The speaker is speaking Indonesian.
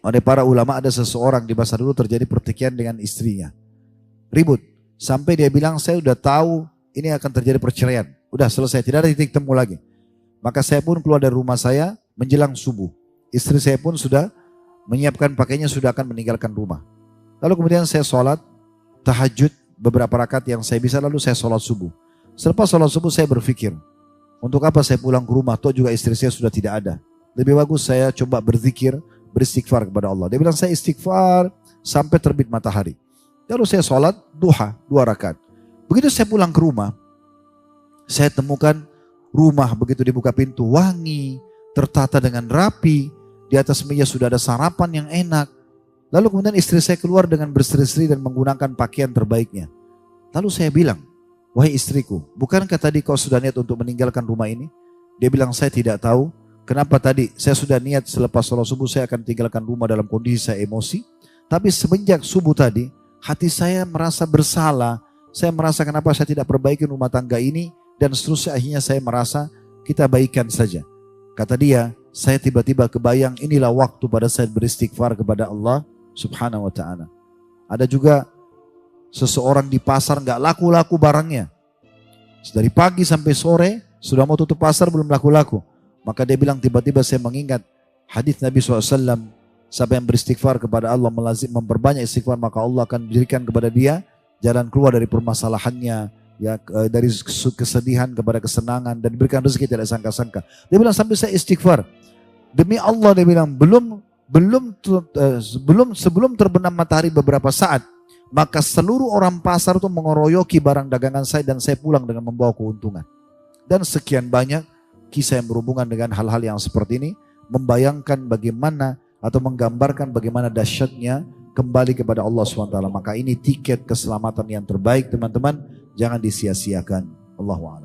oleh para ulama, ada seseorang di masa dulu terjadi pertikaian dengan istrinya. Ribut. Sampai dia bilang, saya udah tahu ini akan terjadi perceraian. Udah selesai, tidak ada titik temu lagi. Maka saya pun keluar dari rumah saya menjelang subuh. Istri saya pun sudah menyiapkan pakaiannya, sudah akan meninggalkan rumah. Lalu kemudian saya sholat tahajud beberapa rakaat yang saya bisa, lalu saya sholat subuh. Selepas sholat subuh saya berpikir, untuk apa saya pulang ke rumah, toh juga istri saya sudah tidak ada. Lebih bagus saya coba berzikir, beristighfar kepada Allah. Dia bilang saya istighfar sampai terbit matahari. Lalu saya sholat duha 2 rakaat. Begitu saya pulang ke rumah, saya temukan rumah begitu dibuka pintu wangi, tertata dengan rapi. Di atas meja sudah ada sarapan yang enak. Lalu kemudian istri saya keluar dengan berseri-seri dan menggunakan pakaian terbaiknya. Lalu saya bilang, wahai istriku, bukankah tadi kau sudah niat untuk meninggalkan rumah ini? Dia bilang, saya tidak tahu. Kenapa tadi? Saya sudah niat selepas sholat subuh saya akan tinggalkan rumah dalam kondisi saya emosi. Tapi semenjak subuh tadi, hati saya merasa bersalah. Saya merasa kenapa saya tidak perbaiki rumah tangga ini. Dan seterusnya akhirnya saya merasa kita baikan saja. Kata dia, saya tiba-tiba kebayang inilah waktu pada saat beristighfar kepada Allah Subhanahu wa ta'ala. Ada juga seseorang di pasar gak laku-laku barangnya. Dari pagi sampai sore sudah mau tutup pasar belum laku-laku. Maka dia bilang tiba-tiba saya mengingat hadis Nabi SAW. Siapa yang beristighfar kepada Allah, memperbanyak istighfar, maka Allah akan berikan kepada dia jalan keluar dari permasalahannya, ya, dari kesedihan kepada kesenangan, dan diberikan rezeki tidak sangka-sangka. Dia bilang sampai saya istighfar. Demi Allah dia bilang sebelum terbenam matahari beberapa saat, maka seluruh orang pasar itu mengeroyoki barang dagangan saya dan saya pulang dengan membawa keuntungan. Dan sekian banyak kisah yang berhubungan dengan hal-hal yang seperti ini, membayangkan bagaimana atau menggambarkan bagaimana dahsyatnya kembali kepada Allah SWT. Maka ini tiket keselamatan yang terbaik teman-teman, jangan disia-siakan. Allahu a'lam.